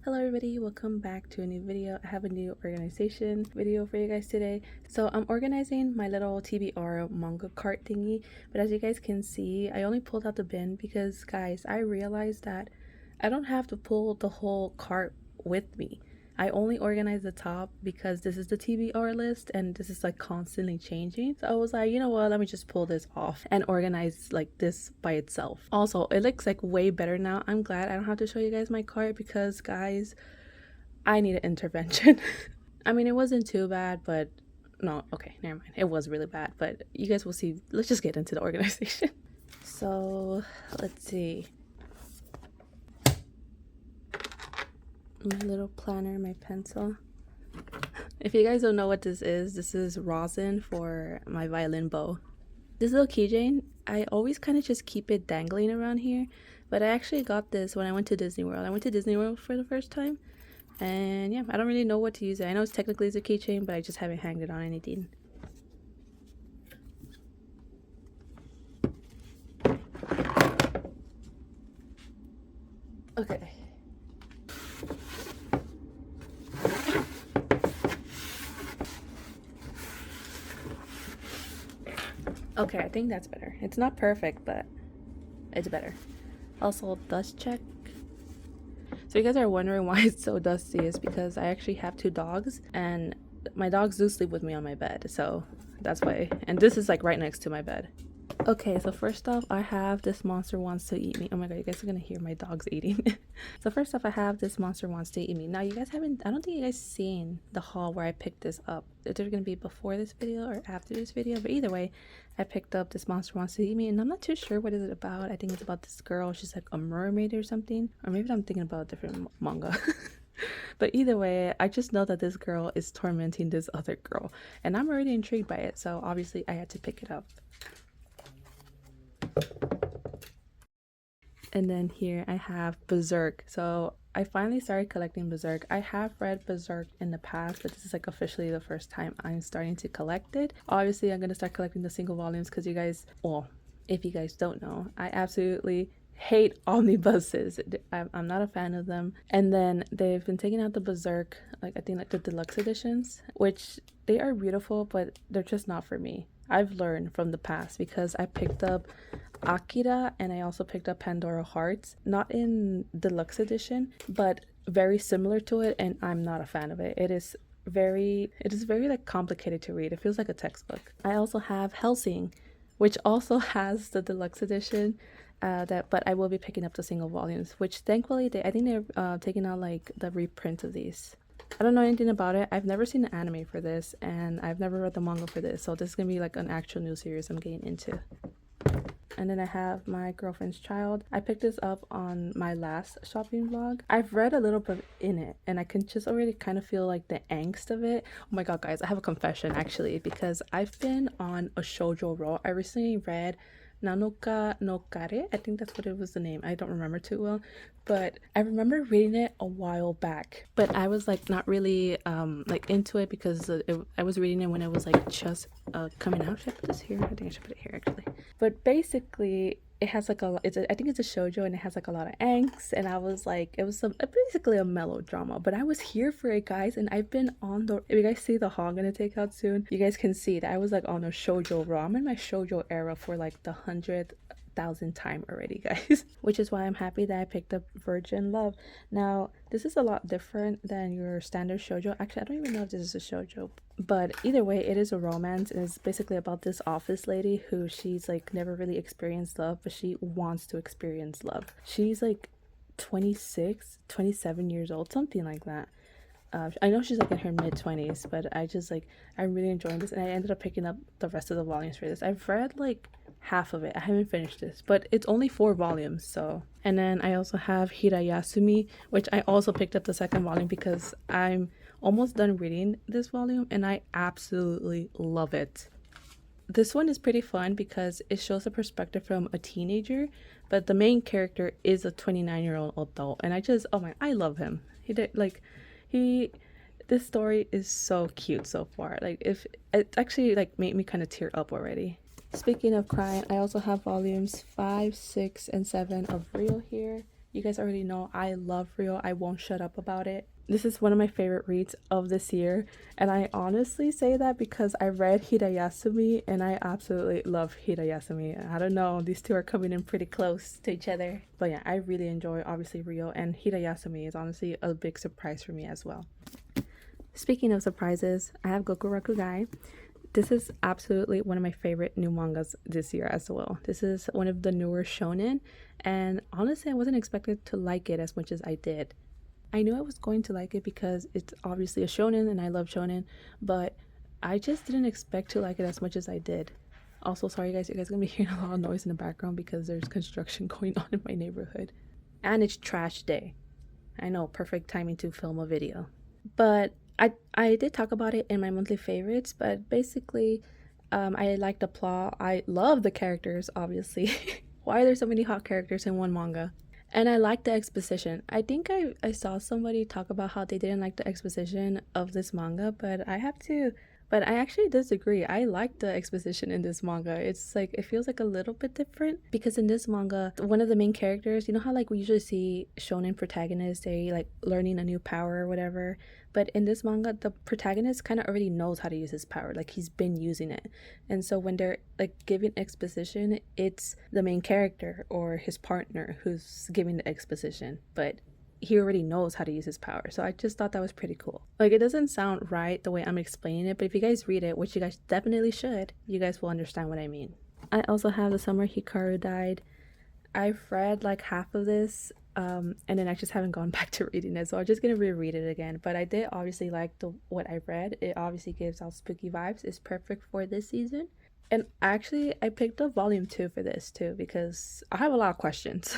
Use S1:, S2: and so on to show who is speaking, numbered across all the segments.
S1: Hello everybody, welcome back to a new video. I have a new organization video for you guys today. So I'm organizing my little TBR manga cart thingy, but as you guys can see, I only pulled out the bin because guys, I realized that I don't have to pull the whole cart with me. I only organize the top because this is the TBR list and this is like constantly changing. So I was like, you know what, let me just pull this off and organize like this by itself. Also, it looks like way better now. I'm glad I don't have to show you guys my cart because guys, I need an intervention. I mean, it wasn't too bad, but no, okay, never mind. It was really bad, but you guys will see. Let's just get into the organization. So let's see. My little planner, my pencil. If you guys don't know what this is rosin for my violin bow. This little keychain, I always kind of just keep it dangling around here, but I actually got this when I went to Disney World. I went to Disney World for the first time, and yeah, I don't really know what to use it. I know it's technically a keychain, but I just haven't hanged it on anything. Okay. Okay, I think that's better. It's not perfect, but it's better. Also, dust check. So you guys are wondering why it's so dusty is because I actually have two dogs and my dogs do sleep with me on my bed. So that's why. And this is like right next to my bed. Okay, so first off, I have this monster wants to eat me. Oh my god, you guys are gonna hear my dogs eating. So first off, I have this monster wants to eat me. Now you guys haven't, I don't think you guys seen the haul where I picked this up. It's either gonna be before this video or after this video, but either way, I picked up this monster wants to eat me and I'm not too sure what is it about. I think it's about this girl. She's like a mermaid or something, or maybe I'm thinking about a different manga. But either way, I just know that this girl is tormenting this other girl and I'm already intrigued by it, so obviously I had to pick it up. And then here I have Berserk. So I finally started collecting Berserk. I have read Berserk in the past, but this is like officially the first time I'm starting to collect it. Obviously, I'm going to start collecting the single volumes because you guys, well, if you guys don't know, I absolutely hate omnibuses. I'm not a fan of them. And then they've been taking out the Berserk, like I think like the deluxe editions, which they are beautiful, but they're just not for me. I've learned from the past because I picked up Akira and I also picked up Pandora Hearts, not in deluxe edition, but very similar to it, and I'm not a fan of it. It is very like complicated to read. It feels like a textbook. I also have Helsing, which also has the deluxe edition, but I will be picking up the single volumes, which thankfully I think they're taking out like the reprint of these. I don't know anything about it. I've never seen an anime for this and I've never read the manga for this, so this is gonna be like an actual new series I'm getting into. And then I have My Girlfriend's Child. I picked this up on my last shopping vlog. I've read a little bit in it and I can just already kind of feel like the angst of it. Oh my god guys, I have a confession actually, because I've been on a shoujo roll. I recently read Nanoka no Kare. I think that's what it was the name. I don't remember too well, but I remember reading it a while back. But I was like not really like into it because I was reading it when it was like just coming out. Should I put this here? I think I should put it here actually. But basically, it has like I think it's a shoujo and it has like a lot of angst, and I was like, it was basically a melodrama, but I was here for it guys, and I've been on the, if you guys see the haul I'm gonna take out soon, you guys can see that I was like on a shoujo raw. I'm in my shoujo era for like the 100,000th time already guys. Which is why I'm happy that I picked up Virgin Love. Now this is a lot different than your standard shoujo. Actually, I don't even know if this is a shoujo, but either way, it is a romance, and it's basically about this office lady who she's like never really experienced love, but she wants to experience love. She's like 26, 27 years old, something like that. I know she's like in her mid-20s, but I'm really enjoying this, and I ended up picking up the rest of the volumes for this. I've read like half of it. I haven't finished this, but it's only 4 volumes, so. And then I also have Hirayasumi, which I also picked up the second volume because I'm almost done reading this volume and I absolutely love it. This one is pretty fun because it shows a perspective from a teenager, but the main character is a 29-year-old adult, and I love him. This story is so cute so far. Like, if it actually like made me kind of tear up already. Speaking of crying, I also have volumes 5, 6, and 7 of Real here. You guys already know I love Rio. I won't shut up about it. This is one of my favorite reads of this year, and I honestly say that because I read Hirayasumi and I absolutely love Hirayasumi. I don't know, these two are coming in pretty close to each other. But yeah, I really enjoy obviously Rio, and Hirayasumi is honestly a big surprise for me as well. Speaking of surprises, I have Goku Raku Guy. This is absolutely one of my favorite new mangas this year as well. This is one of the newer shonen, and honestly I wasn't expected to like it as much as I did. I knew I was going to like it because it's obviously a shonen and I love shonen, but I just didn't expect to like it as much as I did. Also, sorry guys, you guys are gonna be hearing a lot of noise in the background because there's construction going on in my neighborhood. And it's trash day. I know, perfect timing to film a video. But I did talk about it in my monthly favorites, but basically I like the plot. I love the characters, obviously. Why are there so many hot characters in one manga? And I like the exposition. I think I saw somebody talk about how they didn't like the exposition of this manga, but I actually disagree. I like the exposition in this manga. It's like, it feels like a little bit different because in this manga, one of the main characters, you know how like we usually see shonen protagonists, they like learning a new power or whatever. But in this manga, the protagonist kind of already knows how to use his power. Like he's been using it. And so when they're like giving exposition, it's the main character or his partner who's giving the exposition. But he already knows how to use his power. So I just thought that was pretty cool. Like, it doesn't sound right the way I'm explaining it, but if you guys read it, which you guys definitely should, you guys will understand what I mean. I also have The Summer Hikaru Died. I've read like half of this, and then I just haven't gone back to reading it, so I'm just gonna reread it again. But I did obviously like what I read. It obviously gives out spooky vibes. It's perfect for this season. And actually, I picked up volume 2 for this too because I have a lot of questions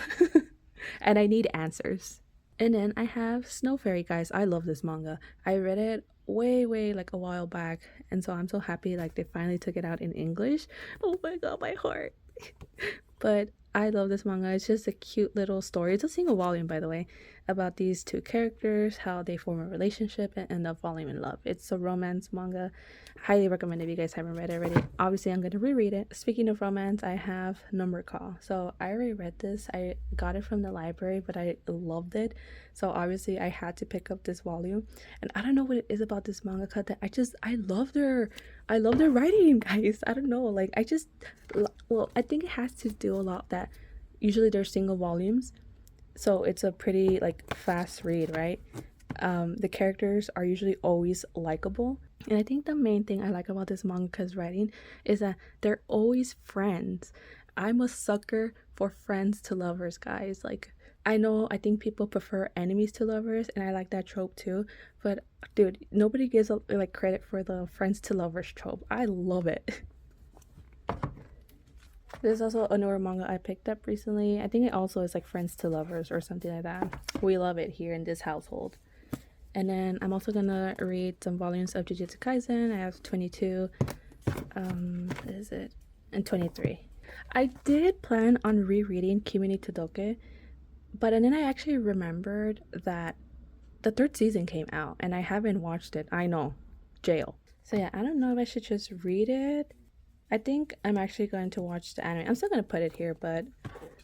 S1: and I need answers. And then I have Snow Fairy, guys. I love this manga. I read it way like a while back, and so I'm so happy like they finally took it out in English. Oh my god, my heart. But I love this manga. It's just a cute little story. It's a single volume, by the way, about these two characters, how they form a relationship and end up falling in love. It's a romance manga. Highly recommend if you guys haven't read it already. Obviously, I'm going to reread it. Speaking of romance, I have Number Call. So I already read this. I got it from the library, but I loved it. So obviously, I had to pick up this volume. And I don't know what it is about this mangaka that I love their writing, guys. I don't know. Like, I think it has to do a lot that usually they're single volumes. So it's a pretty like fast read, right? The characters are usually always likable, and I think the main thing I like about this manga's writing is that they're always friends. I'm a sucker for friends to lovers, guys. Like, I think people prefer enemies to lovers, and I like that trope too, but dude, nobody gives like credit for the friends to lovers trope. I love it. There's also a newer manga I picked up recently. I think it also is like Friends to Lovers or something like that. We love it here in this household. And then I'm also gonna read some volumes of Jujutsu Kaisen. I have 22. What is it? And 23. I did plan on rereading Kimi ni Todoke, but then I actually remembered that the third season came out and I haven't watched it. I know. Jail. So yeah, I don't know if I should just read it. I think I'm actually going to watch the anime. I'm still going to put it here, but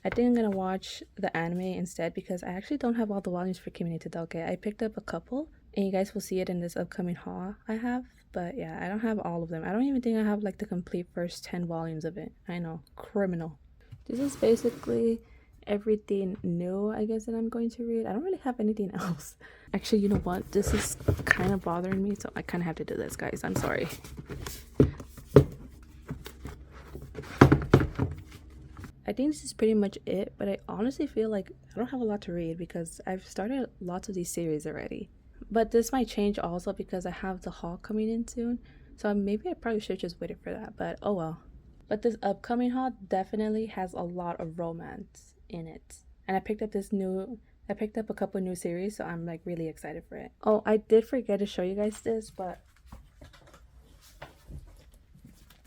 S1: I think I'm going to watch the anime instead because I actually don't have all the volumes for Kimi ni Todoke. I picked up a couple, and you guys will see it in this upcoming haul I have. But yeah, I don't have all of them. I don't even think I have like the complete first 10 volumes of it. I know. Criminal. This is basically everything new, I guess, that I'm going to read. I don't really have anything else. Actually, you know what? This is kind of bothering me, so I kind of have to do this, guys. I'm sorry. I think this is pretty much it, but I honestly feel like I don't have a lot to read because I've started lots of these series already. But this might change also because I have the haul coming in soon, so maybe I probably should just wait for that, but oh well. But this upcoming haul definitely has a lot of romance in it. And I picked up a couple new series, so I'm like really excited for it. Oh, I did forget to show you guys this, but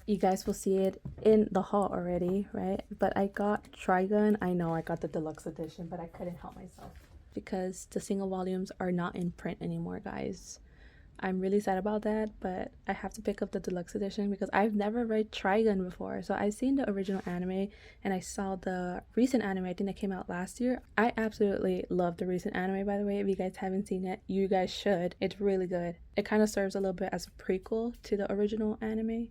S1: you guys will see it in the haul already, right? But I got Trigun. I know I got the deluxe edition, but I couldn't help myself because the single volumes are not in print anymore, guys. I'm really sad about that, but I have to pick up the deluxe edition because I've never read Trigun before. So I've seen the original anime and I saw the recent anime, I think that came out last year. I absolutely love the recent anime, by the way. If you guys haven't seen it, you guys should. It's really good. It kind of serves a little bit as a prequel to the original anime.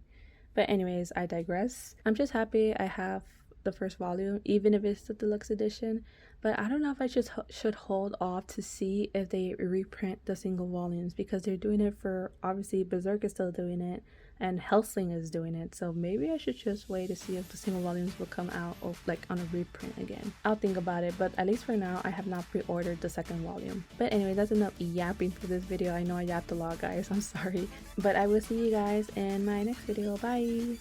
S1: But anyways, I digress. I'm just happy I have the first volume, even if it's the deluxe edition. But I don't know if I just should hold off to see if they reprint the single volumes, because they're doing it for, obviously Berserk is still doing it and Helsing is doing it. So maybe I should just wait to see if the single volumes will come out or like on a reprint again. I'll think about it, but at least for now I have not pre-ordered the second volume. But anyway, that's enough yapping for this video. I know I yapped a lot, guys. I'm sorry. But I will see you guys in my next video. Bye!